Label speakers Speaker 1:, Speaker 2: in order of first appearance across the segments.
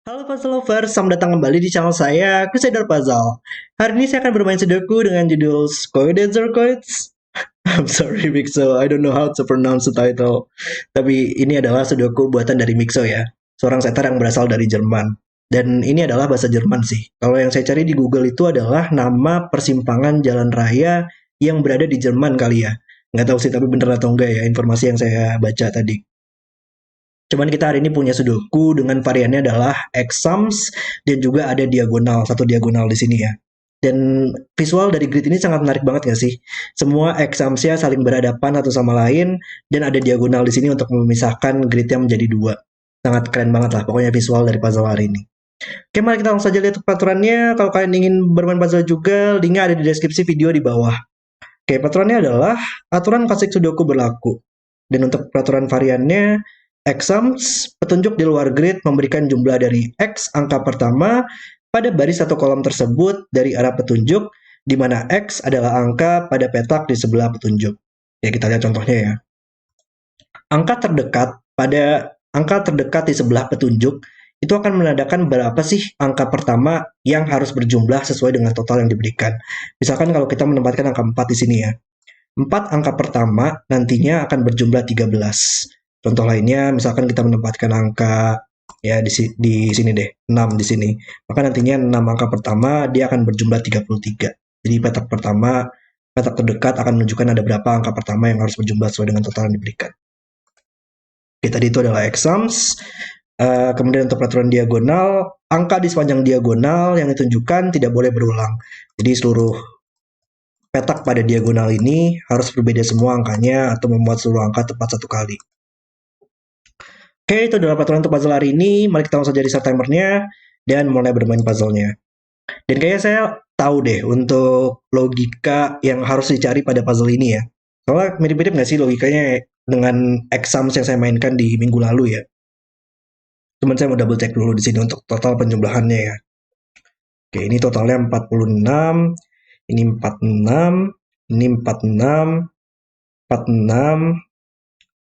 Speaker 1: Halo puzzle lovers, selamat datang kembali di channel saya, Crusader Puzzle. Hari ini saya akan bermain sudoku dengan judul Scoides. I'm sorry Mixo, I don't know how to pronounce the title. Tapi ini adalah sudoku buatan dari Mixo ya, seorang setter yang berasal dari Jerman. Dan ini adalah bahasa Jerman sih. Kalau yang saya cari di Google itu adalah nama persimpangan jalan raya yang berada di Jerman kali ya. Nggak tahu sih tapi bener atau enggak ya informasi yang saya baca tadi. Cuman kita hari ini punya sudoku dengan variannya adalah exams dan juga ada diagonal, satu diagonal di sini ya. Dan visual dari grid ini sangat menarik banget gak sih? Semua examsnya saling berhadapan satu sama lain dan ada diagonal di sini untuk memisahkan gridnya menjadi dua. Sangat keren banget lah pokoknya visual dari puzzle hari ini. Oke, mari kita langsung saja lihat peraturannya. Kalau kalian ingin bermain puzzle juga, linknya ada di deskripsi video di bawah. Oke, peraturannya adalah aturan klasik sudoku berlaku. Dan untuk peraturan variannya, exams, petunjuk di luar grid memberikan jumlah dari X angka pertama pada baris atau kolom tersebut dari arah petunjuk, di mana X adalah angka pada petak di sebelah petunjuk. Ya, kita lihat contohnya ya. Angka terdekat di sebelah petunjuk itu akan menandakan berapa sih angka pertama yang harus berjumlah sesuai dengan total yang diberikan. Misalkan kalau kita menempatkan angka 4 di sini ya. 4 angka pertama nantinya akan berjumlah 13. Contoh lainnya, misalkan kita menempatkan angka ya di sini deh, 6 di sini. Maka nantinya 6 angka pertama dia akan berjumlah 33. Jadi petak terdekat akan menunjukkan ada berapa angka pertama yang harus berjumlah sesuai dengan total yang diberikan. Oke, tadi itu adalah exams. Kemudian untuk peraturan diagonal, angka di sepanjang diagonal yang ditunjukkan tidak boleh berulang. Jadi seluruh petak pada diagonal ini harus berbeda semua angkanya atau membuat seluruh angka tepat satu kali. Oke, itu adalah peraturan untuk puzzle hari ini. Mari kita langsung jadi start timernya dan mulai bermain puzzle-nya. Dan kayaknya saya tahu deh untuk logika yang harus dicari pada puzzle ini ya. Soalnya mirip-mirip nggak sih logikanya dengan exams yang saya mainkan di minggu lalu ya. Cuman saya mau double check dulu di sini untuk total penjumlahannya ya. Oke, ini totalnya 46, ini 46, ini 46, 46,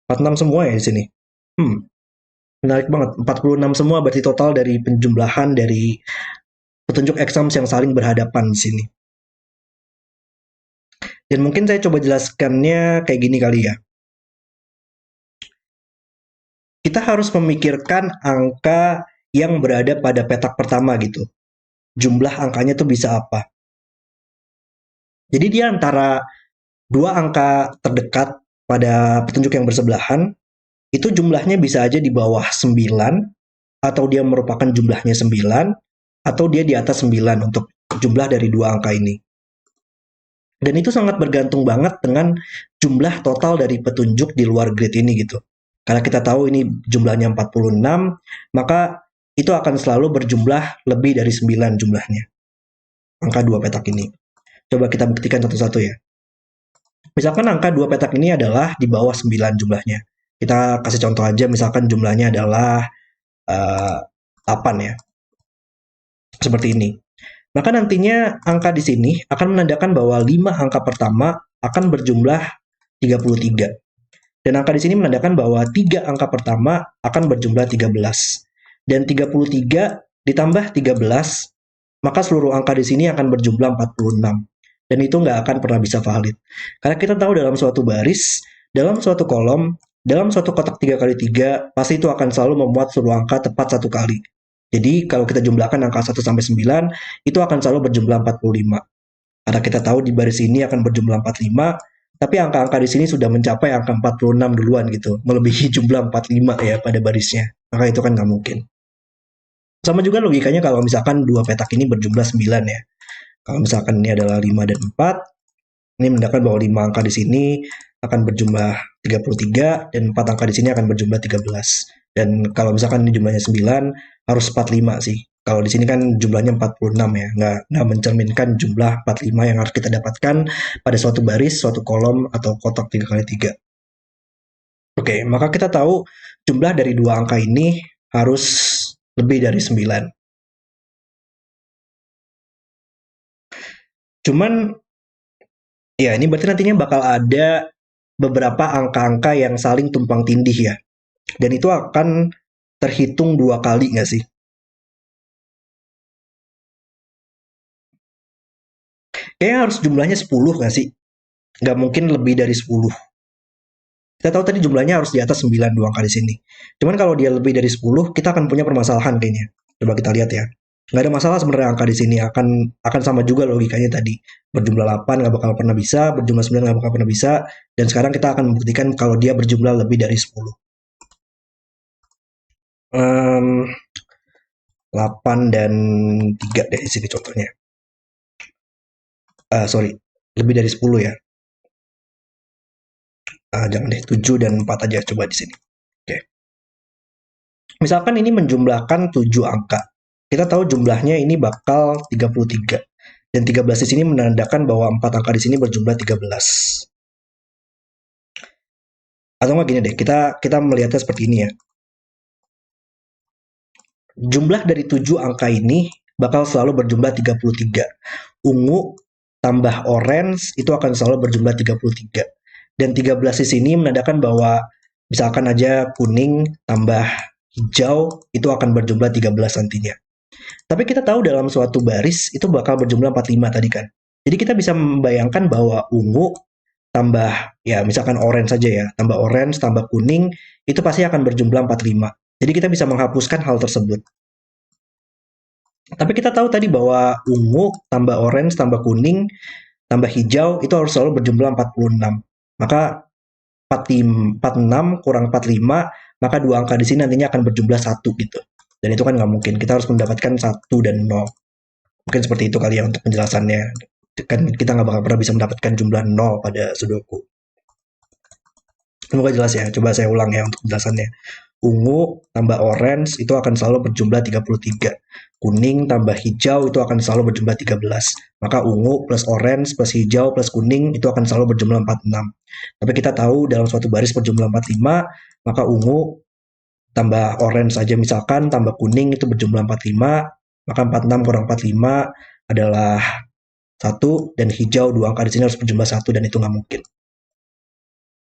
Speaker 1: 46 semua ya di sini. Menarik banget. 46 semua berarti total dari penjumlahan dari petunjuk exams yang saling berhadapan di sini. Dan mungkin saya coba jelaskannya kayak gini kali ya. Kita harus memikirkan angka yang berada pada petak pertama gitu. Jumlah angkanya tuh bisa apa. Jadi dia antara dua angka terdekat pada petunjuk yang bersebelahan, itu jumlahnya bisa aja di bawah 9, atau dia merupakan jumlahnya 9, atau dia di atas 9 untuk jumlah dari dua angka ini. Dan itu sangat bergantung banget dengan jumlah total dari petunjuk di luar grid ini gitu. Karena kita tahu ini jumlahnya 46, maka itu akan selalu berjumlah lebih dari 9 jumlahnya. Angka dua petak ini. Coba kita buktikan satu-satu ya. Misalkan angka dua petak ini adalah di bawah 9 jumlahnya. Kita kasih contoh aja, misalkan jumlahnya adalah 8 ya. Seperti ini. Maka nantinya angka di sini akan menandakan bahwa 5 angka pertama akan berjumlah 33. Dan angka di sini menandakan bahwa 3 angka pertama akan berjumlah 13. Dan 33 ditambah 13, maka seluruh angka di sini akan berjumlah 46. Dan itu nggak akan pernah bisa valid. Karena kita tahu dalam suatu baris, dalam suatu kolom, dalam suatu kotak 3x3, pasti itu akan selalu memuat seluruh angka tepat satu kali. Jadi kalau kita jumlahkan angka 1 sampai 9, itu akan selalu berjumlah 45. Karena kita tahu di baris ini akan berjumlah 45, tapi angka-angka di sini sudah mencapai angka 46 duluan gitu, melebihi jumlah 45 ya pada barisnya. Maka itu kan nggak mungkin. Sama juga logikanya kalau misalkan dua petak ini berjumlah 9 ya. Kalau misalkan ini adalah 5 dan 4, ini menandakan bahwa 5 angka di sini akan berjumlah 33 dan 4 angka di sini akan berjumlah 13. Dan kalau misalkan ini jumlahnya 9, harus 45 sih. Kalau di sini kan jumlahnya 46 ya, nggak mencerminkan jumlah 45 yang harus kita dapatkan pada suatu baris, suatu kolom, atau kotak 3x3. Oke, maka kita tahu jumlah dari dua angka ini harus lebih dari 9. Cuman, ya ini berarti nantinya bakal ada beberapa angka-angka yang saling tumpang tindih ya. Dan itu akan terhitung dua kali nggak sih? Kayaknya harus jumlahnya 10 nggak sih? Nggak mungkin lebih dari 10. Kita tahu tadi jumlahnya harus di atas 9 dua angka di sini. Cuman kalau dia lebih dari 10, kita akan punya permasalahan kayaknya. Coba kita lihat ya. Nggak ada masalah sebenarnya angka di sini, akan sama juga logikanya tadi. Berjumlah 8 nggak bakal pernah bisa, berjumlah 9 nggak bakal pernah bisa, dan sekarang kita akan membuktikan kalau dia berjumlah lebih dari 10. 8 dan 3 deh di sini contohnya. Sorry, lebih dari 10 ya. Jangan deh, 7 dan 4 aja coba di sini. Oke. Misalkan ini menjumlahkan 7 angka. Kita tahu jumlahnya ini bakal 33. Dan 13 di sini menandakan bahwa 4 angka di sini berjumlah 13. Atau enggak gini deh, kita melihatnya seperti ini ya. Jumlah dari 7 angka ini bakal selalu berjumlah 33. Ungu tambah orange itu akan selalu berjumlah 33. Dan 13 di sini menandakan bahwa misalkan aja kuning tambah hijau itu akan berjumlah 13 nantinya. Tapi kita tahu dalam suatu baris itu bakal berjumlah 45 tadi kan. Jadi kita bisa membayangkan bahwa ungu tambah ya misalkan orange saja ya, tambah orange tambah kuning itu pasti akan berjumlah 45. Jadi kita bisa menghapuskan hal tersebut. Tapi kita tahu tadi bahwa ungu tambah orange tambah kuning tambah hijau itu harus selalu berjumlah 46. Maka 46 kurang 45, maka dua angka di sini nantinya akan berjumlah 1 gitu. Dan itu kan nggak mungkin. Kita harus mendapatkan 1 dan 0. Mungkin seperti itu kali ya untuk penjelasannya. Kan kita nggak bakal pernah bisa mendapatkan jumlah 0 pada Sudoku. Semoga jelas ya. Coba saya ulang ya untuk penjelasannya. Ungu tambah orange itu akan selalu berjumlah 33. Kuning tambah hijau itu akan selalu berjumlah 13. Maka ungu plus orange plus hijau plus kuning itu akan selalu berjumlah 46. Tapi kita tahu dalam suatu baris berjumlah 45, maka ungu tambah orange saja misalkan, tambah kuning itu berjumlah 45, maka 46 kurang 45 adalah 1, dan hijau dua angka di sini harus berjumlah 1, dan itu nggak mungkin.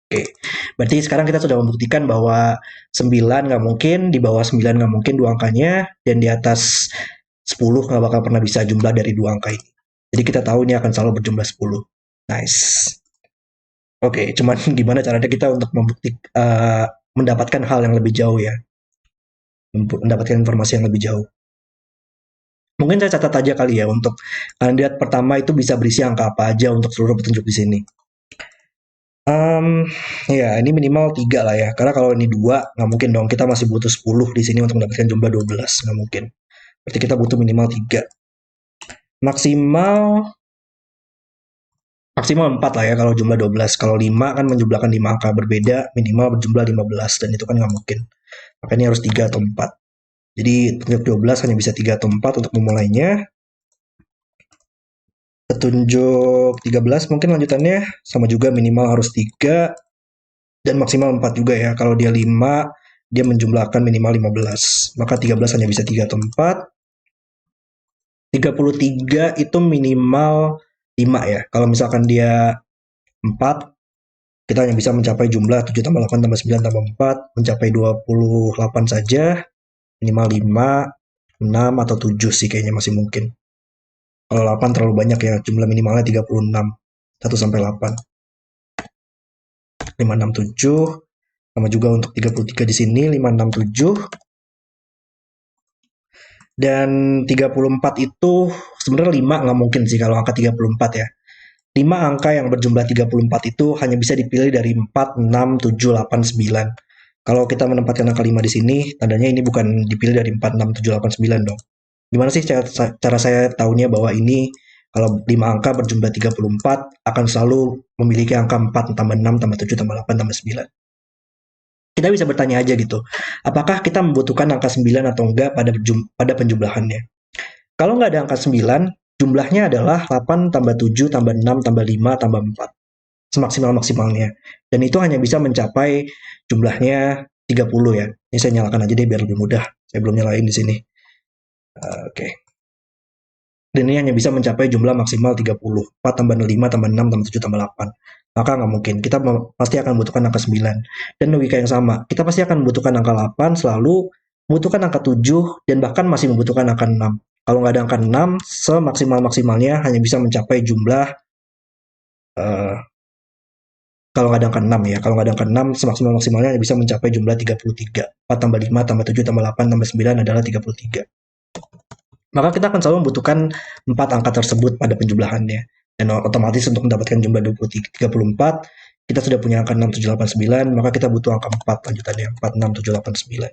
Speaker 1: Oke, berarti sekarang kita sudah membuktikan bahwa 9 nggak mungkin, di bawah 9 nggak mungkin dua angkanya, dan di atas 10 nggak bakal pernah bisa jumlah dari dua angka ini. Jadi kita tahu ini akan selalu berjumlah 10. Nice. Oke, cuman gimana caranya kita untuk mendapatkan hal yang lebih jauh ya. Mendapatkan informasi yang lebih jauh. Mungkin saya catat aja kali ya untuk kandidat pertama itu bisa berisi angka apa aja untuk seluruh petunjuk di sini. Ya ini minimal 3 lah ya. Karena kalau ini 2 nggak mungkin dong. Kita masih butuh 10 di sini untuk mendapatkan jumlah 12. Nggak mungkin. Berarti kita butuh minimal 3. Maksimal 4 lah ya kalau jumlah 12. Kalau 5 kan menjumlahkan 5 angka berbeda, minimal berjumlah 15, dan itu kan nggak mungkin. Makanya harus 3 atau 4. Jadi petunjuk 12 hanya bisa 3 atau 4 untuk memulainya. Petunjuk 13 mungkin lanjutannya sama juga, minimal harus 3 dan maksimal 4 juga ya. Kalau dia 5, dia menjumlahkan minimal 15. Maka 13 hanya bisa 3 atau 4. 33 itu minimal 5 ya. Kalau misalkan dia 4, kita hanya bisa mencapai jumlah 7 tambah 8 tambah 9 tambah 4, mencapai 28 saja. Minimal 5, 6, atau 7 sih kayaknya masih mungkin. Kalau 8 terlalu banyak ya, jumlah minimalnya 36. 1 sampai 8. 5, 6, 7. Sama juga untuk 33 di sini, 5, 6, 7. Dan 34 itu sebenarnya 5 nggak mungkin sih kalau angka 34 ya. 5 angka yang berjumlah 34 itu hanya bisa dipilih dari 4, 6, 7, 8, 9. Kalau kita menempatkan angka 5 di sini, tandanya ini bukan dipilih dari 4, 6, 7, 8, 9 dong. Gimana sih cara saya tahunya bahwa ini kalau 5 angka berjumlah 34 akan selalu memiliki angka 4 tambah 6 tambah 7 tambah 8 tambah 9. Kita bisa bertanya aja gitu, apakah kita membutuhkan angka 9 atau enggak pada penjumlahannya. Kalau nggak ada angka 9, jumlahnya adalah 8 tambah 7 tambah 6 tambah 5 tambah 4. Semaksimal-maksimalnya. Dan itu hanya bisa mencapai jumlahnya 30 ya. Ini saya nyalakan aja deh biar lebih mudah. Saya belum nyalain di sini. Oke. Dan ini hanya bisa mencapai jumlah maksimal 30. 4 tambah 5 tambah 6 tambah 7 tambah 8. Maka nggak mungkin. Kita pasti akan membutuhkan angka 9. Dan logika yang sama. Kita pasti akan membutuhkan angka 8 selalu, membutuhkan angka 7, dan bahkan masih membutuhkan angka 6. Kalau nggak ada angka 6, semaksimal-maksimalnya hanya bisa mencapai jumlah, eh, kalau nggak ada angka 6 ya, kalau nggak ada angka 6, semaksimal-maksimalnya hanya bisa mencapai jumlah 33. 4 tambah 5 tambah 7 tambah 8 tambah 9 adalah 33. Maka kita akan selalu membutuhkan 4 angka tersebut pada penjumlahannya. Dan otomatis untuk mendapatkan jumlah 34, kita sudah punya angka 6, 7, 8, 9, maka kita butuh angka 4 lanjutannya, 4, 6, 7, 8, 9.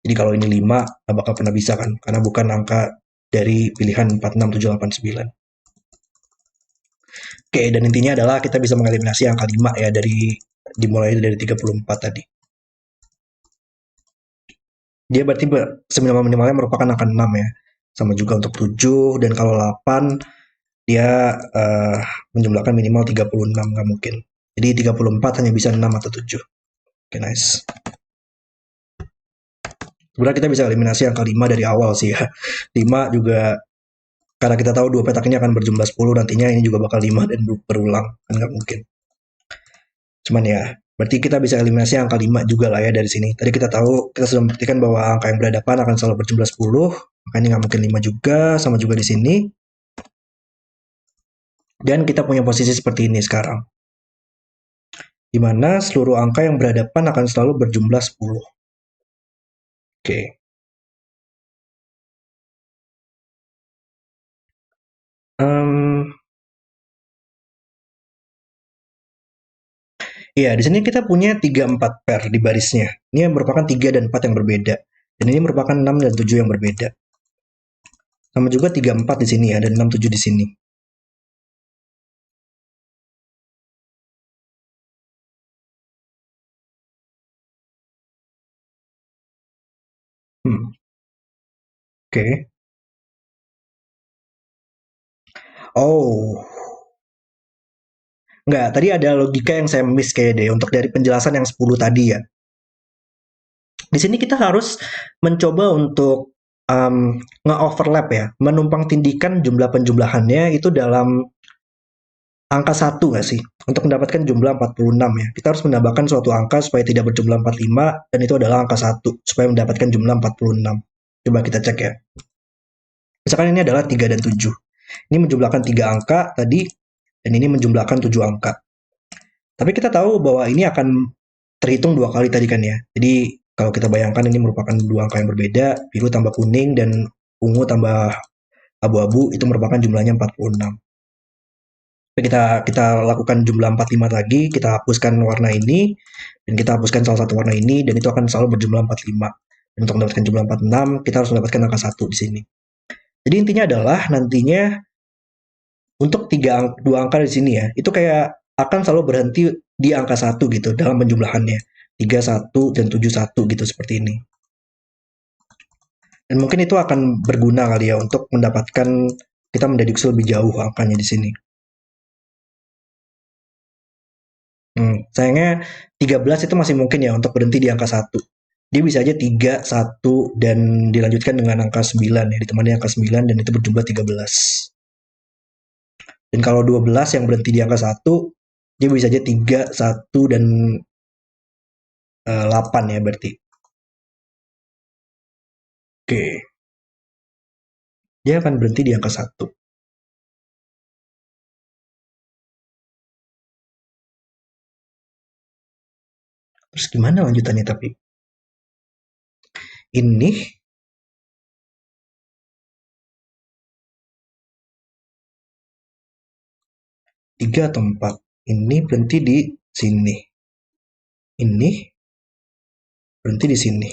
Speaker 1: Jadi kalau ini 5, nggak bakal pernah bisa kan, karena bukan angka dari pilihan 4, 6, 7, 8, 9. Oke, dan intinya adalah kita bisa mengeliminasi angka 5 ya, dimulai dari 34 tadi. Dia berarti minimal-minimalnya merupakan angka 6 ya. Sama juga untuk 7, dan kalau 8 dia menjumlahkan minimal 36, nggak mungkin. Jadi 34 hanya bisa 6 atau 7. Oke, nice. Sebenarnya kita bisa eliminasi angka 5 dari awal sih ya. 5 juga, karena kita tahu dua petak ini akan berjumlah 10, nantinya ini juga bakal 5 dan berulang. Kan nggak mungkin. Cuman ya, berarti kita bisa eliminasi angka 5 juga lah ya dari sini. Tadi kita tahu, kita sudah membuktikan bahwa angka yang berhadapan akan selalu berjumlah 10, makanya nggak mungkin 5 juga, sama juga di sini. Dan kita punya posisi seperti ini sekarang, di mana seluruh angka yang berhadapan akan selalu berjumlah 10. Oke. Iya, di sini kita punya 3, 4 pair di barisnya. Ini merupakan 3 dan 4 yang berbeda. Dan ini merupakan 6 dan 7 yang berbeda. Sama juga 3, 4 di sini ya, dan 6, 7 di sini. Oke. Oh, enggak. Tadi ada logika yang saya miss kayak deh, untuk dari penjelasan yang 10 tadi ya. Di sini kita harus mencoba untuk nge-overlap ya, menumpang tindikan jumlah penjumlahannya itu dalam angka 1 nggak sih? Untuk mendapatkan jumlah 46 ya. Kita harus menambahkan suatu angka supaya tidak berjumlah 45, dan itu adalah angka 1 supaya mendapatkan jumlah 46. Coba kita cek ya. Misalkan ini adalah 3 dan 7. Ini menjumlahkan 3 angka tadi, dan ini menjumlahkan 7 angka. Tapi kita tahu bahwa ini akan terhitung 2 kali tadi kan ya. Jadi kalau kita bayangkan ini merupakan 2 angka yang berbeda, biru tambah kuning dan ungu tambah abu-abu, itu merupakan jumlahnya 46. Kita lakukan jumlah 45 lagi, kita hapuskan warna ini, dan kita hapuskan salah satu warna ini, dan itu akan selalu berjumlah 45. Dan untuk mendapatkan jumlah 46, kita harus mendapatkan angka 1 di sini. Jadi intinya adalah nantinya untuk 2 angka di sini ya, itu kayak akan selalu berhenti di angka 1 gitu dalam penjumlahannya. 3, 1, dan 7, 1 gitu seperti ini. Dan mungkin itu akan berguna kali ya untuk mendapatkan, kita mendeduksi lebih jauh angkanya di sini. Sayangnya 13 itu masih mungkin ya untuk berhenti di angka 1. Dia bisa aja 3, 1, dan dilanjutkan dengan angka 9 ya, ditemani angka 9 dan itu berjumlah 13. Dan kalau 12 yang berhenti di angka 1, dia bisa aja 3, 1, dan 8 ya berarti. Oke. Dia akan berhenti di angka 1. Terus gimana lanjutannya tapi? Ini 3 atau 4. Ini berhenti di sini. Ini berhenti di sini.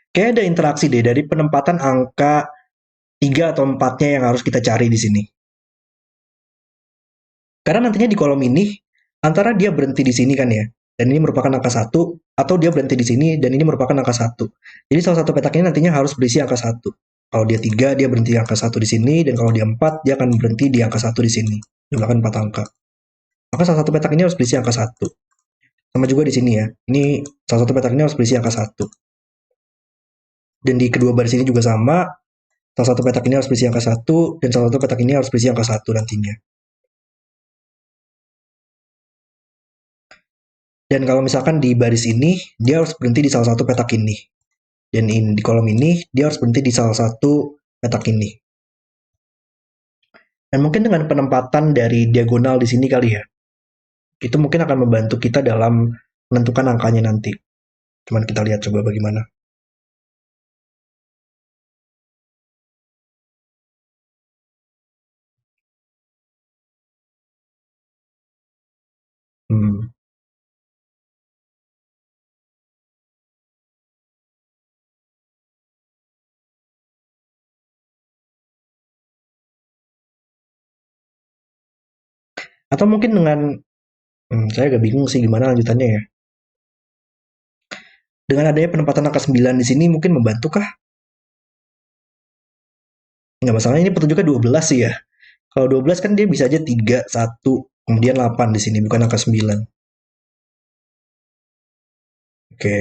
Speaker 1: Kayak ada interaksi deh dari penempatan angka 3 atau 4-nya yang harus kita cari di sini. Karena nantinya di kolom ini, antara dia berhenti di sini kan ya, dan ini merupakan angka 1, atau dia berhenti di sini dan ini merupakan angka 1. Jadi salah satu petak ini nantinya harus berisi angka 1. Kalau dia 3, dia berhenti di angka 1 di sini, dan kalau dia 4, dia akan berhenti di angka 1 di sini. Jumlahkan 4 angka. Maka salah satu petak ini harus berisi angka 1. Sama juga di sini ya. Ini salah satu petak ini harus berisi angka 1. Dan di kedua baris ini juga sama. Salah satu petak ini harus berisi angka 1, dan salah satu petak ini harus berisi angka 1 nantinya. Dan kalau misalkan di baris ini, dia harus berhenti di salah satu petak ini. Dan di kolom ini, dia harus berhenti di salah satu petak ini. Dan mungkin dengan penempatan dari diagonal di sini kali ya, itu mungkin akan membantu kita dalam menentukan angkanya nanti. Cuman kita lihat coba bagaimana. Hmm. Atau mungkin dengan, saya agak bingung sih gimana lanjutannya ya. Dengan adanya penempatan angka 9 di sini mungkin membantu kah? Nggak masalah, ini petunjuknya 12 sih ya. Kalau 12 kan dia bisa aja 3, 1, kemudian 8 di sini, bukan angka 9. Oke,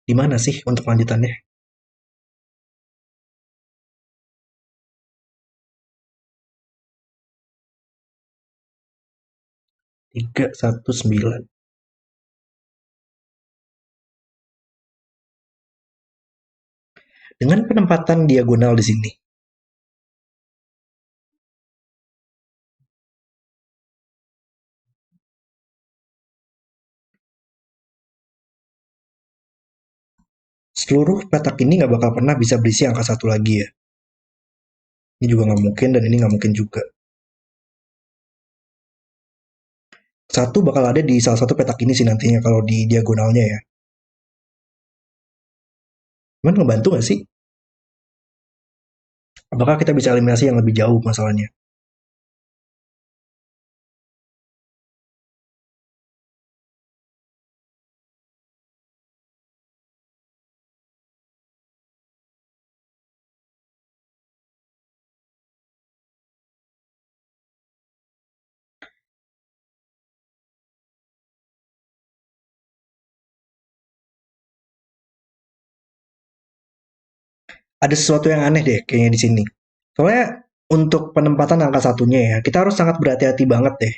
Speaker 1: di mana sih untuk lanjutannya? 3, 1, 9. Dengan penempatan diagonal di sini, seluruh petak ini nggak bakal pernah bisa berisi angka satu lagi ya. Ini juga nggak mungkin dan ini nggak mungkin juga. Satu bakal ada di salah satu petak ini sih nantinya kalau di diagonalnya ya. Cuman ngebantu nggak sih? Apakah kita bisa eliminasi yang lebih jauh masalahnya? Ada sesuatu yang aneh deh kayaknya di sini. Soalnya untuk penempatan angka satunya ya, kita harus sangat berhati-hati banget deh.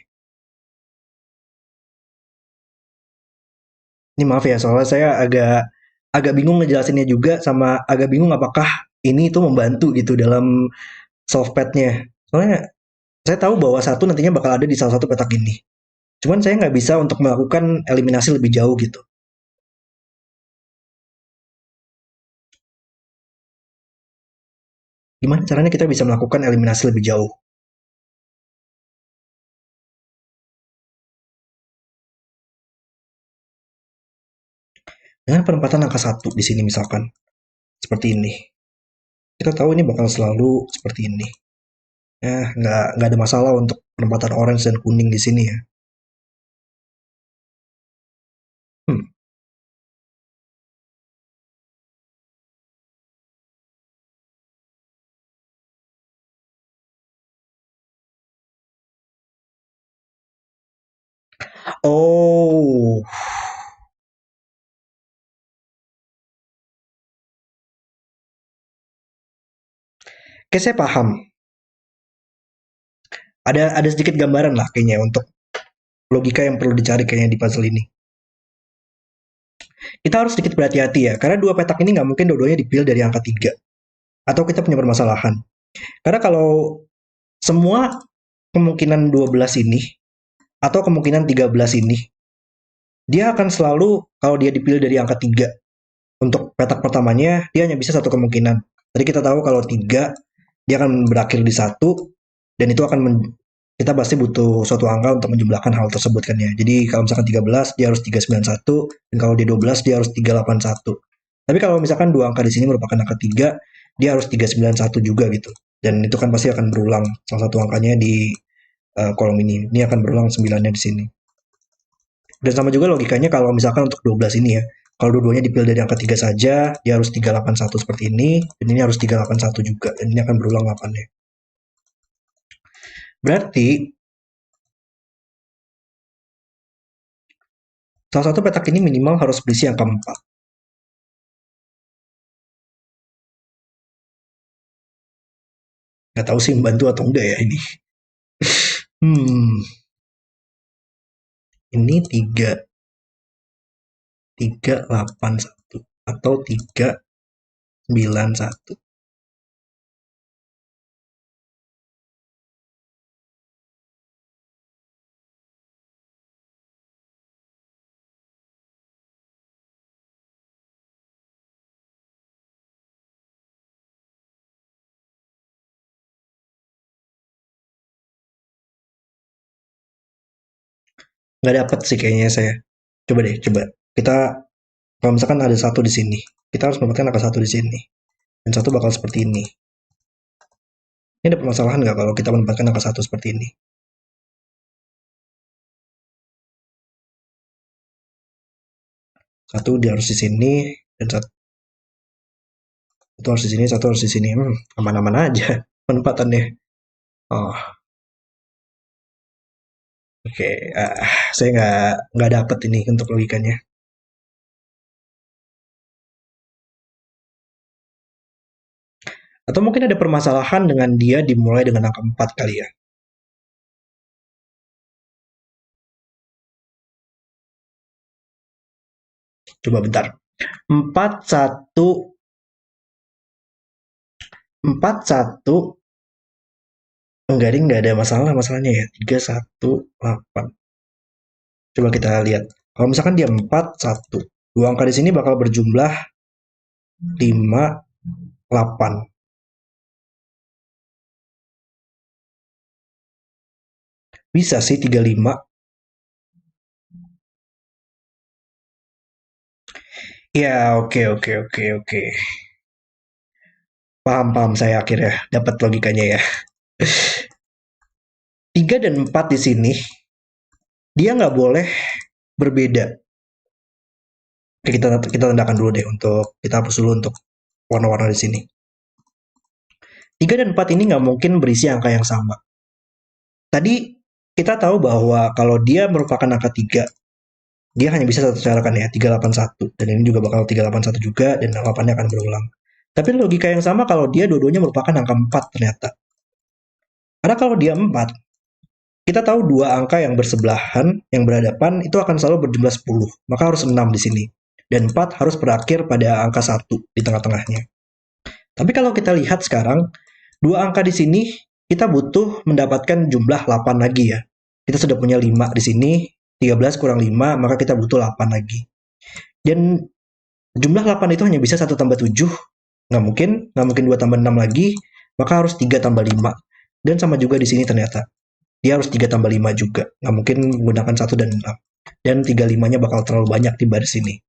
Speaker 1: Ini maaf ya, soalnya saya agak agak bingung ngejelasinnya juga sama agak bingung apakah ini itu membantu gitu dalam solve pad-nya. Soalnya saya tahu bahwa satu nantinya bakal ada di salah satu petak ini. Cuman saya nggak bisa untuk melakukan eliminasi lebih jauh gitu. Gimana caranya kita bisa melakukan eliminasi lebih jauh? Dengan penempatan angka satu di sini misalkan. Seperti ini. Kita tahu ini bakal selalu seperti ini. Nggak ada masalah untuk penempatan orange dan kuning di sini ya. Hmm. Oh, kayak saya paham. Ada sedikit gambaran lah kayaknya untuk logika yang perlu dicari kayaknya di puzzle ini. Kita harus sedikit berhati-hati ya, karena dua petak ini nggak mungkin dua-duanya dipilih dari angka 3. Atau kita punya permasalahan. Karena kalau semua kemungkinan 12 ini, atau kemungkinan 13 ini, dia akan selalu, kalau dia dipilih dari angka 3, untuk petak pertamanya, dia hanya bisa satu kemungkinan. Tadi kita tahu kalau 3, dia akan berakhir di satu, dan itu akan kita pasti butuh suatu angka untuk menjumlahkan hal tersebut kan ya. Jadi kalau misalkan 13 dia harus 391 dan kalau dia 12 dia harus 381. Tapi kalau misalkan dua angka di sini merupakan angka 3, dia harus 391 juga gitu. Dan itu kan pasti akan berulang salah satu angkanya di kolom ini. Ini akan berulang 9-nya di sini. Dan sama juga logikanya kalau misalkan untuk 12 ini ya. Kalau dua-duanya dipilih dari angka 3 saja, dia harus 381 seperti ini, dan ini harus 381 juga, dan ini akan berulang 8-nya. Berarti salah satu petak ini minimal harus berisi angka 4. Nggak tahu sih membantu atau enggak ya ini. Hmm. ini 381 atau 391. Nggak dapet sih kayaknya saya. Coba deh, coba. Kita, kalau misalkan ada satu di sini, kita harus mendapatkan angka satu di sini. Dan satu bakal seperti ini. Ini ada permasalahan nggak kalau kita menempatkan angka satu seperti ini? Satu dia harus di sini, dan satu harus di sini, satu harus di sini. Aman-aman aja penempatannya. Oh, oke. Saya nggak dapet ini untuk logikanya. Atau mungkin ada permasalahan dengan dia dimulai dengan angka 4 kali ya. Coba bentar. 41 41 enggak ding, nggak ada masalahnya ya. 318. Coba kita lihat. Kalau misalkan dia 41, dua angka di sini bakal berjumlah 58. Bisa sih 35. Ya, oke, oke, oke, oke. Paham saya akhirnya dapat logikanya ya. 3 dan 4 di sini dia nggak boleh berbeda. Oke, kita tandakan dulu deh, untuk kita hapus dulu untuk warna-warna di sini. 3 dan 4 ini nggak mungkin berisi angka yang sama. Tadi kita tahu bahwa kalau dia merupakan angka 3, dia hanya bisa satu cara kan ya, 381. Dan ini juga bakal 381 juga, dan 8-nya akan berulang. Tapi logika yang sama kalau dia dua-duanya merupakan angka 4 ternyata. Karena kalau dia 4, kita tahu dua angka yang bersebelahan, yang berhadapan, itu akan selalu berjumlah 10. Maka harus 6 di sini. Dan 4 harus berakhir pada angka 1 di tengah-tengahnya. Tapi kalau kita lihat sekarang, dua angka di sini, kita butuh mendapatkan jumlah 8 lagi ya. Kita sudah punya 5 di sini, 13 kurang 5, maka kita butuh 8 lagi. Dan jumlah 8 itu hanya bisa 1 tambah 7, nggak mungkin 2 tambah 6 lagi, maka harus 3 tambah 5. Dan sama juga di sini ternyata. Dia harus 3 tambah 5 juga. Nggak mungkin menggunakan 1 dan 6. Dan 35-nya bakal terlalu banyak di baris ini.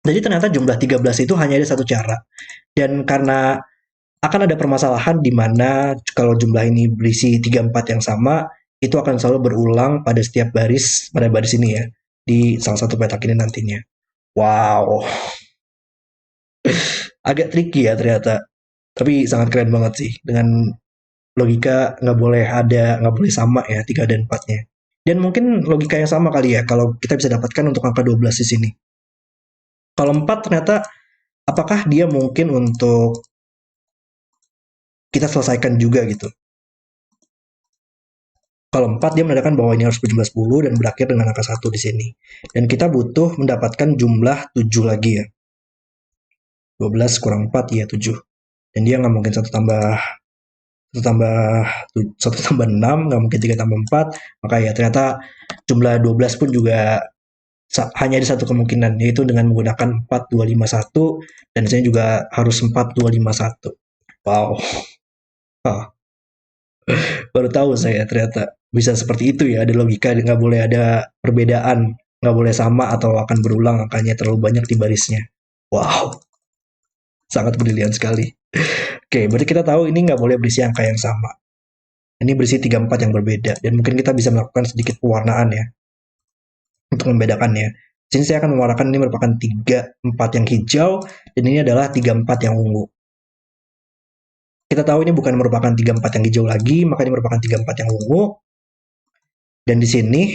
Speaker 1: Jadi ternyata jumlah 13 itu hanya ada satu cara. Dan karena akan ada permasalahan di mana kalau jumlah ini berisi 34 yang sama, itu akan selalu berulang pada setiap baris, pada baris ini ya, di salah satu petak ini nantinya. Wow, agak tricky ya ternyata. Tapi sangat keren banget sih. Dengan logika nggak boleh sama ya 3 dan 4-nya. Dan mungkin logika yang sama kali ya kalau kita bisa dapatkan untuk angka 12 di sini. Kalau 4 ternyata apakah dia mungkin untuk kita selesaikan juga gitu. Kalau 4 dia menandakan bahwa ini harus berjumlah 10 dan berakhir dengan angka 1 di sini. Dan kita butuh mendapatkan jumlah 7 lagi ya. 12 kurang 4 ya 7. Dan dia nggak mungkin 1 tambah 6, nggak mungkin 3 tambah 4. Maka ya ternyata jumlah 12 pun juga hanya ada satu kemungkinan, yaitu dengan menggunakan 4251, dan saya juga harus 4251. Wow. Baru tahu saya ternyata bisa seperti itu ya, ada logika, nggak boleh ada perbedaan, nggak boleh sama atau akan berulang angkanya terlalu banyak di barisnya. Wow, sangat brilian sekali. Oke, berarti kita tahu ini nggak boleh berisi angka yang sama. Ini berisi 34 yang berbeda, dan mungkin kita bisa melakukan sedikit pewarnaan ya, untuk membedakannya. Sini saya akan mewarnakan ini merupakan 34 yang hijau, dan ini adalah 34 yang ungu. Kita tahu ini bukan merupakan 34 yang hijau lagi, maka ini merupakan 34 yang ungu. Dan di sini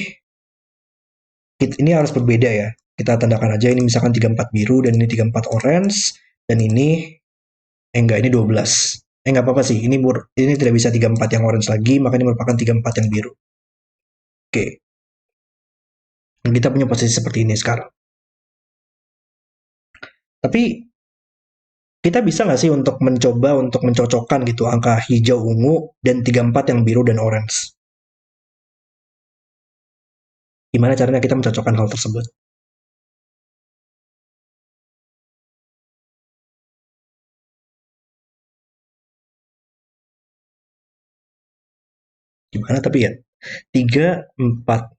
Speaker 1: ini harus berbeda ya. Kita tandakan aja ini misalkan 34 biru dan ini 34 orange, dan ini enggak, ini 12. Enggak apa-apa sih. Ini tidak bisa 34 yang orange lagi, maka ini merupakan 34 yang biru. Oke. Dan kita punya posisi seperti ini sekarang. Tapi kita bisa nggak sih untuk mencoba untuk mencocokkan gitu angka hijau ungu dan 34 yang biru dan orange? Gimana caranya kita mencocokkan hal tersebut? Gimana tapi ya? 3, 4.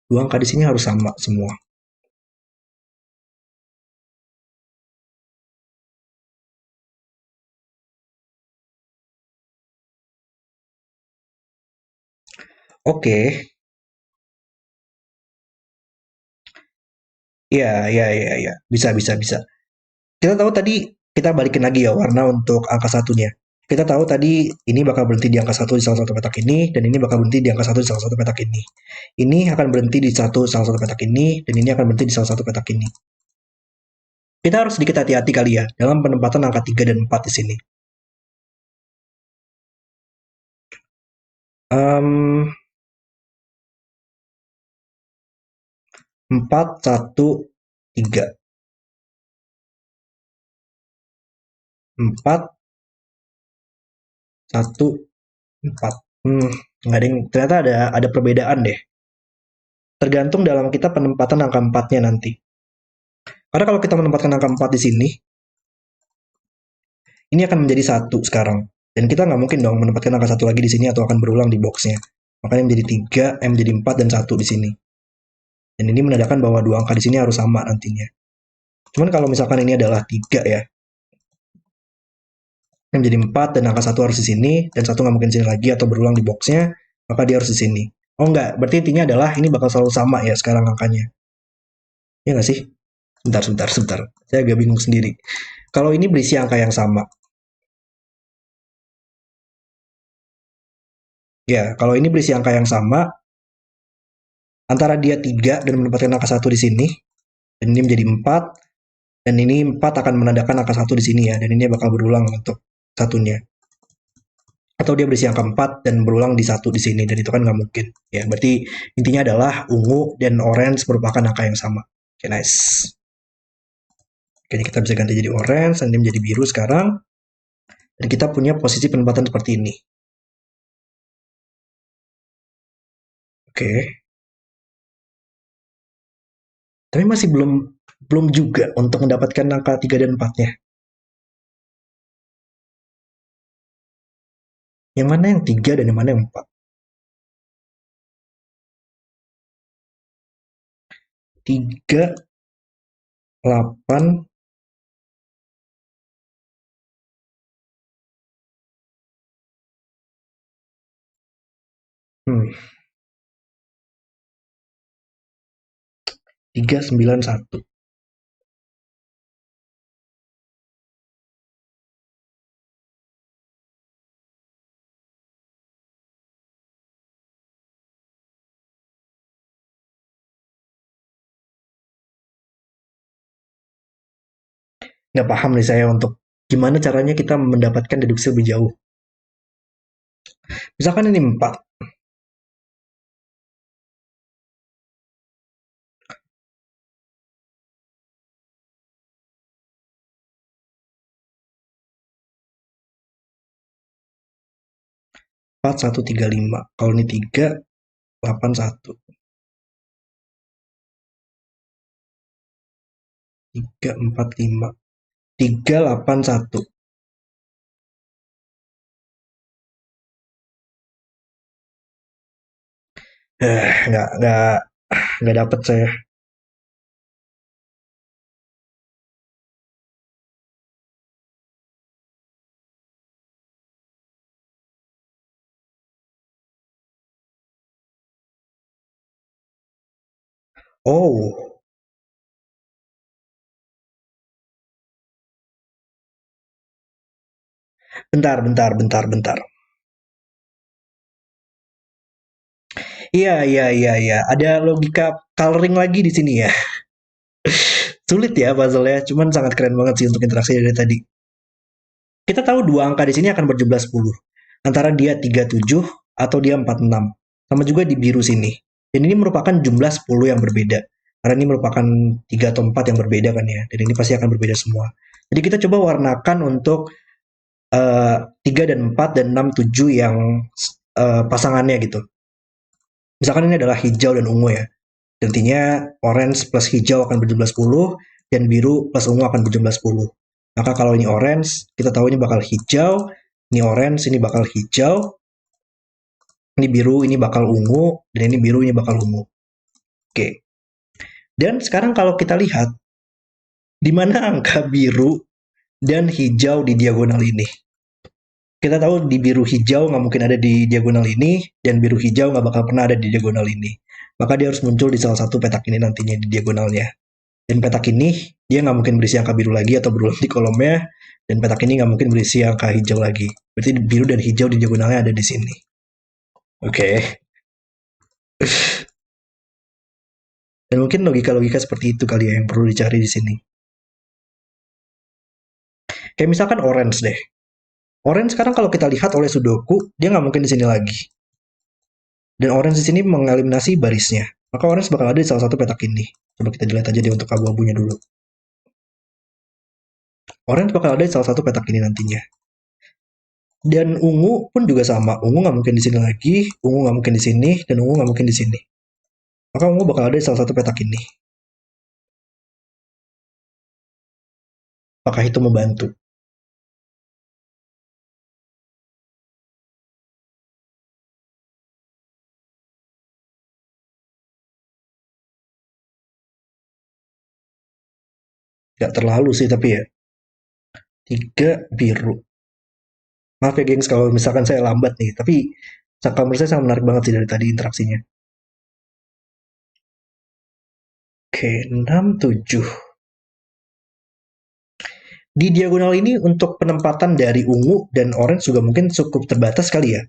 Speaker 1: Dua angka di sini harus sama semua. Oke, ya, ya, ya, ya. Bisa, bisa, bisa. Kita tahu tadi, kita balikin lagi ya warna untuk angka satunya. Kita tahu tadi ini bakal berhenti di angka satu di salah satu petak ini, dan ini bakal berhenti di angka satu di salah satu petak ini. Ini akan berhenti di salah satu petak ini, dan ini akan berhenti di salah satu petak ini. Kita harus sedikit hati-hati kali ya dalam penempatan angka 3 dan 4 di sini. Um, 4, 1, 3. 4, 1, 4. Nggak ada yang, ternyata ada perbedaan deh. Tergantung dalam kita penempatan angka 4-nya nanti. Karena kalau kita menempatkan angka 4 di sini, ini akan menjadi satu sekarang. Dan kita nggak mungkin dong menempatkan angka satu lagi di sini atau akan berulang di boxnya. Makanya menjadi 3, menjadi 4, dan satu di sini. Dan ini menandakan bahwa dua angka di sini harus sama nantinya. Cuman kalau misalkan ini adalah 3 ya, yang menjadi 4 dan angka satu harus di sini, dan satu nggak mungkin di sini lagi atau berulang di boxnya, maka dia harus di sini. Oh enggak, berarti intinya adalah ini bakal selalu sama ya sekarang angkanya. Ya nggak sih? Sebentar, sebentar, sebentar. Saya agak bingung sendiri. Kalau ini berisi angka yang sama. Ya, kalau ini berisi angka yang sama, antara dia 3 dan menempatkan angka satu di sini, dan ini menjadi 4, dan ini 4 akan menandakan angka satu di sini ya, dan ini bakal berulang untuk satunya. Atau dia berisi angka 4 dan berulang di satu di sini, dan itu kan nggak mungkin. Ya, berarti intinya adalah ungu dan orange merupakan angka yang sama. Oke, nice. Oke, kita bisa ganti jadi orange, dan ini menjadi biru sekarang. Dan kita punya posisi penempatan seperti ini. Oke. Tapi masih belum belum juga untuk mendapatkan angka 3 dan 4-nya. Yang mana yang 3 dan yang mana yang 4? 3, 8, hmm, 3, 9, 1. Nggak paham nih saya untuk gimana caranya kita mendapatkan deduksi lebih jauh. Misalkan ini 4. 4, 1, 3, 5. Kalau ini 3, 8, 1. 3, 4, 5. 3, 8, 1. Nggak dapet saya. Oh, bentar, bentar, bentar, bentar. Iya, iya, iya, iya. Ada logika coloring lagi di sini ya. Sulit ya puzzle-nya, cuman sangat keren banget sih untuk interaksi dari tadi. Kita tahu dua angka di sini akan berjumlah 10. Antara dia 37 atau dia 46. Sama juga di biru sini. Dan ini merupakan jumlah 10 yang berbeda. Karena ini merupakan 3 atau 4 yang berbeda kan ya. Dan ini pasti akan berbeda semua. Jadi kita coba warnakan untuk 3 dan 4 dan 6, 7 yang pasangannya gitu. Misalkan ini adalah hijau dan ungu ya. Intinya orange plus hijau akan berjumlah 10 dan biru plus ungu akan berjumlah 10. Maka kalau ini orange, kita tahu ini bakal hijau, ini orange, ini bakal hijau, ini biru, ini bakal ungu, dan ini biru, ini bakal ungu. Oke. Dan sekarang kalau kita lihat, di mana angka biru dan hijau di diagonal ini? Kita tahu di biru hijau nggak mungkin ada di diagonal ini, dan biru hijau nggak bakal pernah ada di diagonal ini. Maka dia harus muncul di salah satu petak ini nantinya di diagonalnya. Dan petak ini dia nggak mungkin berisi angka biru lagi atau berulang di kolomnya, dan petak ini nggak mungkin berisi angka hijau lagi. Berarti biru dan hijau di diagonalnya ada di sini. Oke. Dan mungkin logika-logika seperti itu kali ya yang perlu dicari di sini. Kayak misalkan orange deh. Orange sekarang kalau kita lihat oleh Sudoku, dia nggak mungkin di sini lagi. Dan orange di sini mengeliminasi barisnya. Maka orange bakal ada di salah satu petak ini. Coba kita dilihat aja deh untuk abu-abunya dulu. Orange bakal ada di salah satu petak ini nantinya. Dan ungu pun juga sama. Ungu nggak mungkin di sini lagi, ungu nggak mungkin di sini, dan ungu nggak mungkin di sini. Maka ungu bakal ada di salah satu petak ini. Apakah itu membantu? Nggak terlalu sih, tapi ya. 3 biru. Maaf ya, gengs, kalau misalkan saya lambat nih. Tapi menurut saya sangat menarik banget sih dari tadi interaksinya. Oke, 6, 7. Di diagonal ini untuk penempatan dari ungu dan orange juga mungkin cukup terbatas kali ya.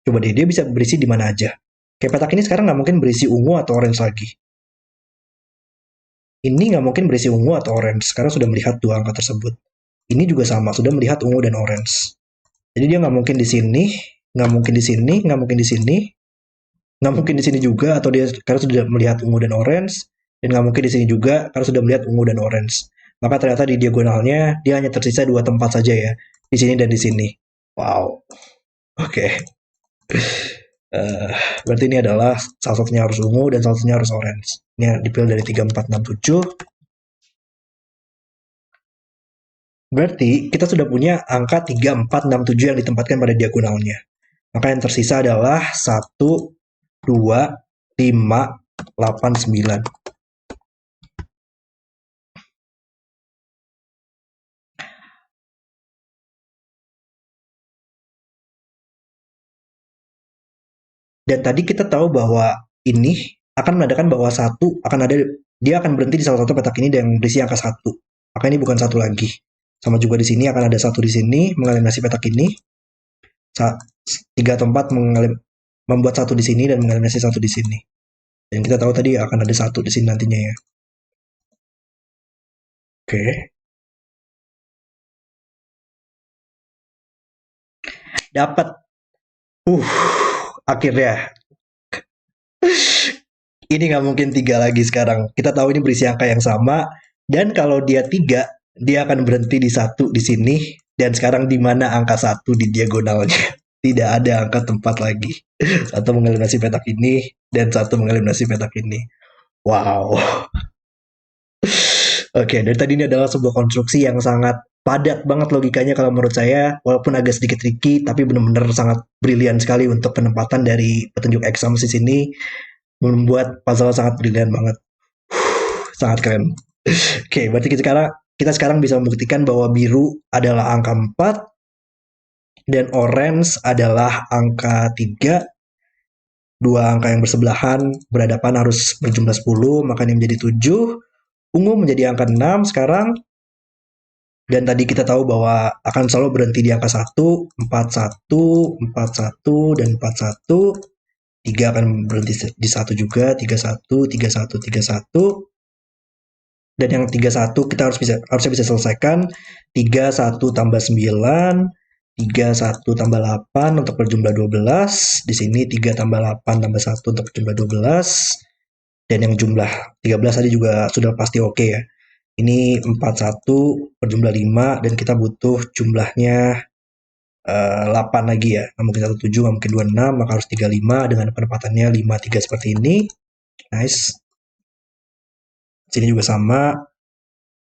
Speaker 1: Coba deh, dia bisa berisi di mana aja. Kayak petak ini sekarang nggak mungkin berisi ungu atau orange lagi. Ini nggak mungkin berisi ungu atau orange, karena sudah melihat dua angka tersebut. Ini juga sama, sudah melihat ungu dan orange. Jadi dia nggak mungkin di sini, nggak mungkin di sini, nggak mungkin di sini, nggak mungkin di sini juga, atau dia karena sudah melihat ungu dan orange, dan nggak mungkin di sini juga karena sudah melihat ungu dan orange. Maka ternyata di diagonalnya dia hanya tersisa dua tempat saja ya, di sini dan di sini. Wow, oke. Okay. Berarti ini adalah salah satunya harus ungu dan salah satunya harus orange. Ini dipilih dari 3, 4, 6, 7. Berarti kita sudah punya angka 3, 4, 6, 7 yang ditempatkan pada diagonalnya. Maka yang tersisa adalah 1, 2, 5, 8, 9. Dan tadi kita tahu bahwa ini akan menandakan bahwa satu akan ada, dia akan berhenti di salah satu petak ini dan berisi angka 1. Maka ini bukan satu lagi. Sama juga di sini akan ada 1 di sini mengeliminasi petak ini. 3 atau 4 membuat 1 di sini dan mengeliminasi 1 di sini. Dan kita tahu tadi akan ada 1 di sini nantinya ya. Oke. Dapat. Akhirnya. Ini nggak mungkin 3 lagi sekarang. Kita tahu ini berisi angka yang sama. Dan kalau dia 3, dia akan berhenti di 1 di sini. Dan sekarang di mana angka 1 di diagonalnya? Tidak ada angka tempat lagi. Satu mengeliminasi petak ini dan satu mengeliminasi petak ini. Wow. Oke, dari tadi ini adalah sebuah konstruksi yang sangat padat banget logikanya kalau menurut saya, walaupun agak sedikit tricky, tapi benar-benar sangat brilian sekali untuk penempatan dari petunjuk exam di sini, membuat puzzle sangat brilian banget. Sangat keren. Oke, berarti kita sekarang bisa membuktikan bahwa biru adalah angka 4 dan orange adalah angka 3. Dua angka yang bersebelahan berhadapan harus berjumlah 10, maka ini menjadi 7. Ungu menjadi angka 6 sekarang. Dan tadi kita tahu bahwa akan selalu berhenti di angka 1, 41, 41, dan 41. 3 akan berhenti di 1 juga, 31, 31, 31. Dan yang 31 kita harusnya bisa selesaikan. 31 tambah 9, 31 tambah 8 untuk berjumlah 12. Di sini 3 tambah 8 tambah 1 untuk berjumlah 12. Dan yang jumlah 13 tadi juga sudah pasti oke ya. Ini 41 berjumlah 5 dan kita butuh jumlahnya 8 lagi ya. Nggak mungkin 17, nggak mungkin 26, maka harus 35 dengan penempatannya 53 seperti ini. Nice. Sini juga sama.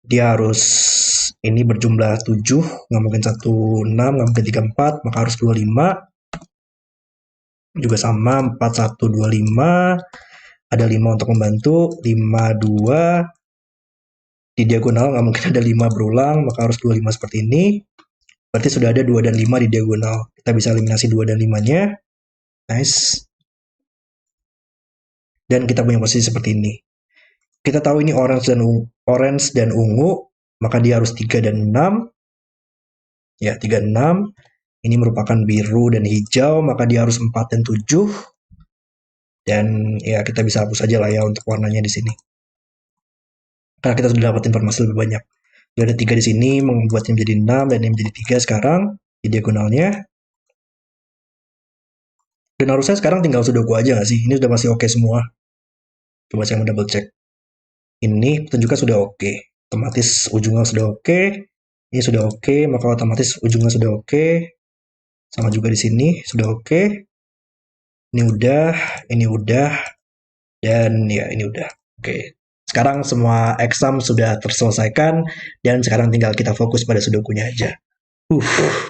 Speaker 1: Dia harus ini berjumlah 7, nggak mungkin 16, nggak mungkin 34, maka harus 25. Juga sama 4125, ada 5 untuk membantu, 52 di diagonal nggak mungkin ada 5 berulang, maka harus 25 seperti ini. Berarti sudah ada 2 dan 5 di diagonal. Kita bisa eliminasi 2 dan 5-nya. Nice. Dan kita punya posisi seperti ini. Kita tahu ini orange dan ungu, maka dia harus 3 dan 6. Ya, 3 dan 6. Ini merupakan biru dan hijau, maka dia harus 4 dan 7. Dan ya kita bisa hapus aja lah ya untuk warnanya di sini. Karena kita sudah dapat informasi lebih banyak. Jadi ada 3 di sini, membuatnya menjadi 6 dan ini menjadi 3 sekarang di diagonalnya. Dan harusnya sekarang tinggal sudoku aja nggak sih? Ini sudah masih oke semua. Coba saya double check. Ini petunjuknya sudah oke. Otomatis ujungnya sudah oke. Ini sudah oke, maka otomatis ujungnya sudah oke. Sama juga di sini sudah oke. Ini udah, dan ya ini udah. Oke. Sekarang semua exam sudah terselesaikan dan sekarang tinggal kita fokus pada sudokunya aja.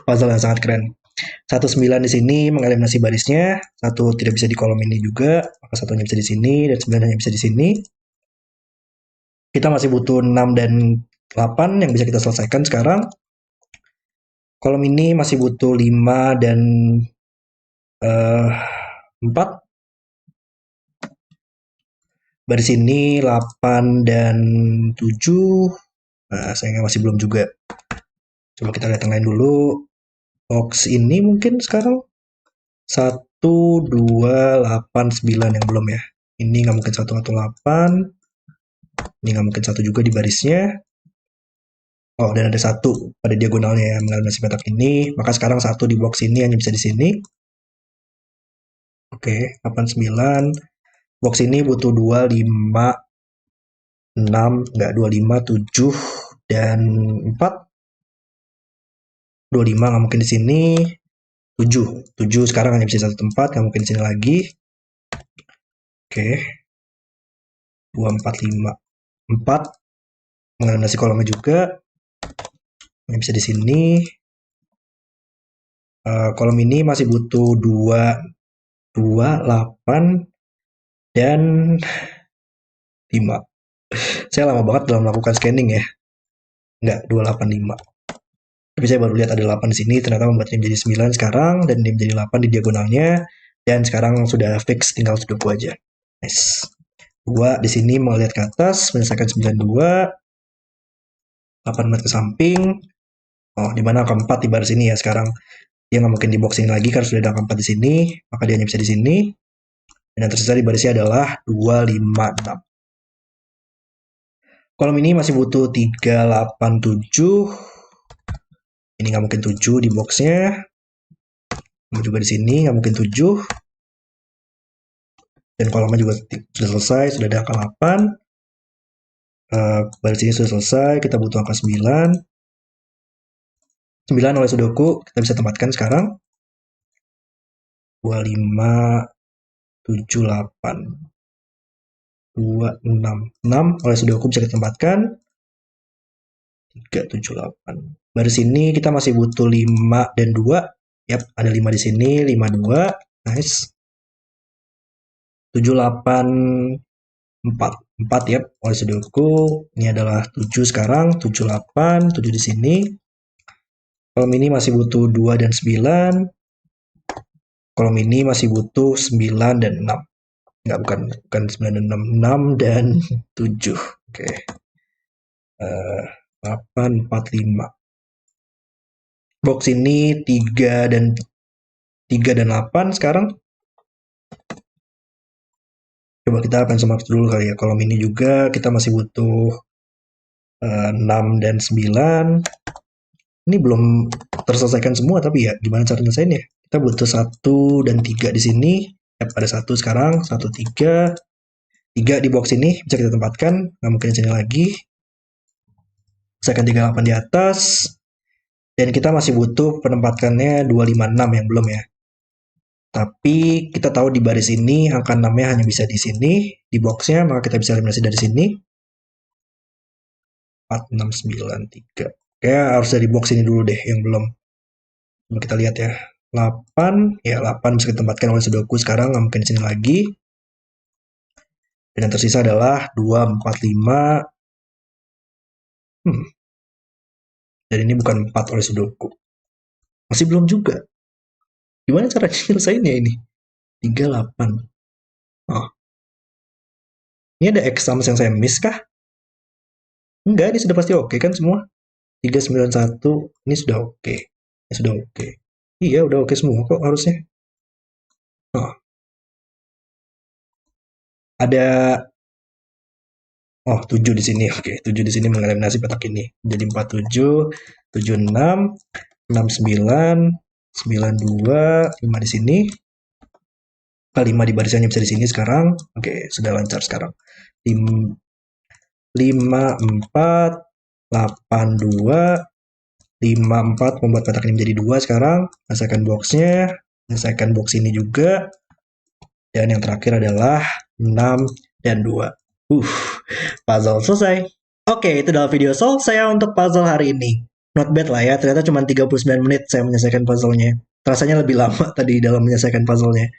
Speaker 1: Puzzle yang sangat keren. 19 di sini mengeliminasi barisnya, 1 tidak bisa di kolom ini juga, maka 1 hanya bisa di sini dan 9 hanya bisa di sini. Kita masih butuh 6 dan 8 yang bisa kita selesaikan sekarang. Kolom ini masih butuh 5 dan 4. Baris ini 8 dan 7. Nah, sayangnya masih belum juga. Coba kita lihat yang lain dulu. Box ini mungkin sekarang 1, 2, 8, 9 yang belum ya. Ini nggak mungkin 1 atau 8. Ini nggak mungkin 1 juga di barisnya. Oh, dan ada 1 pada diagonalnya ya, mengeliminasi petak ini. Maka sekarang 1 di box ini hanya bisa di sini. Oke, 8, 9. Box ini butuh 2, 5, 6, enggak 25, 7, dan 4. 25 nggak mungkin di sini. 7 sekarang hanya bisa 1 tempat, nggak mungkin di sini lagi. Oke. 2, 4, 5. 4. Mengeliminasi kolomnya juga. Hanya bisa di sini. Kolom ini masih butuh 2, 8, dan 5. Saya lama banget dalam melakukan scanning ya. Enggak, 2, 8, 5. Tapi saya baru lihat ada 8 di sini, ternyata membuatnya menjadi 9 sekarang, dan dia menjadi 8 di diagonalnya, dan sekarang sudah fix, tinggal sudoku aja. Nice. 2 di sini melihat ke atas, menyelesaikan 92, 8 melihat ke samping. Oh, di mana angka 4 di baris ini ya sekarang. Dia nggak mungkin di box ini lagi, karena sudah ada angka 4 di sini, maka dia hanya bisa di sini. Dan yang tersisa di barisnya adalah 2, 5, 6. Kolom ini masih butuh 3, 8, 7. Ini nggak mungkin 7 di boxnya. Juga di sini nggak mungkin 7. Dan kolomnya juga sudah selesai, sudah ada angka 8. Baris ini sudah selesai, kita butuh angka 9. 9 oleh sudoku, kita bisa tempatkan sekarang. 2, 5, 7, 8. 2, 6. 6 oleh sudoku bisa ditempatkan. 3, 7, 8. Baris ini kita masih butuh 5 dan 2. Yap, ada 5 di sini, 5, 2. Nice. 7, 8, 4. 4 ya, oleh sudoku. Ini adalah 7 sekarang, 7, 8, 7 di sini. Kolom ini masih butuh 2 dan 9. Kolom ini masih butuh 9 dan 6. Enggak, bukan 9 dan 6. 6 dan 7. Oke. 8, 4, 5. Box ini 3 dan 8 sekarang. Coba kita akan semak dulu kali ya. Kolom ini juga kita masih butuh 6 dan 9. Ini belum terselesaikan semua, tapi ya gimana cara nyelesainnya? Kita butuh 1 dan 3 di sini. Ada 1 sekarang, 1, 3. 3 di box ini bisa kita tempatkan, nggak mungkin di sini lagi. Selesaikan 38 di atas. Dan kita masih butuh penempatannya 256 yang belum ya. Tapi kita tahu di baris ini angka 6-nya hanya bisa di sini, di boxnya, maka kita bisa eliminasi dari sini. 4, 6, 9, 3. Kayak harus dari box ini dulu deh yang belum. Coba kita lihat ya. 8, ya 8 bisa ditempatkan oleh Sudoku sekarang, nggak mungkin di sini lagi. Dan yang tersisa adalah 2, 4, 5. Dan ini bukan 4 oleh Sudoku. Masih belum juga. Gimana cara nyelesainnya ini? 3, 8. Oh. Ini ada X sums yang saya miss kah? Enggak, ini sudah pasti oke kan semua. 3, 9, 1. Ini sudah oke. Ini sudah oke. Iya, udah oke semua kok harusnya. Oh. Ada 7 di sini. Oke, 7 di sini mengeliminasi petak ini. Jadi 47, 76, 69, 92, 5 di sini. 5 di barisannya bisa di sini sekarang. Oke, sudah lancar sekarang. 5, 4, 8, 2, 5, 4 membuat petak ini menjadi 2 sekarang. Selesaikan boxnya. Selesaikan box ini juga. Dan yang terakhir adalah 6 dan 2. Puzzle selesai. Oke, itu adalah video solve saya untuk puzzle hari ini. Not bad lah ya, ternyata cuma 39 menit saya menyelesaikan puzzle-nya. Rasanya lebih lama tadi dalam menyelesaikan puzzle-nya.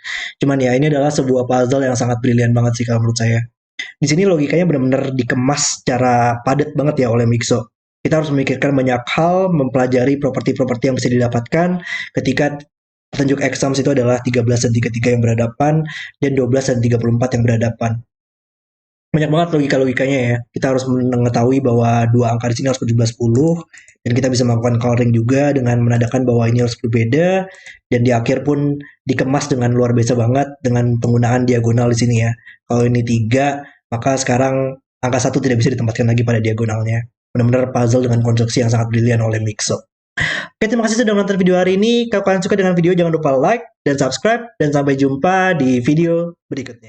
Speaker 1: Cuman ya, ini adalah sebuah puzzle yang sangat brilian banget sih kalau menurut saya. Di sini logikanya benar-benar dikemas secara padat banget ya oleh Mixo. Kita harus memikirkan banyak hal, mempelajari properti-properti yang bisa didapatkan ketika petunjuk X sums itu adalah 13 dan 33 yang berhadapan, dan 12 dan 34 yang berhadapan. Banyak banget logika-logikanya ya. Kita harus mengetahui bahwa dua angka di sini harus berjumlah 10, dan kita bisa melakukan coloring juga dengan menandakan bahwa ini harus berbeda, dan di akhir pun dikemas dengan luar biasa banget dengan penggunaan diagonal di sini ya. Kalau ini 3, maka sekarang angka 1 tidak bisa ditempatkan lagi pada diagonalnya. Benar-benar puzzle dengan konstruksi yang sangat brilian oleh Mixo. Oke, terima kasih sudah menonton video hari ini. Kalau kalian suka dengan video, jangan lupa like dan subscribe, dan sampai jumpa di video berikutnya.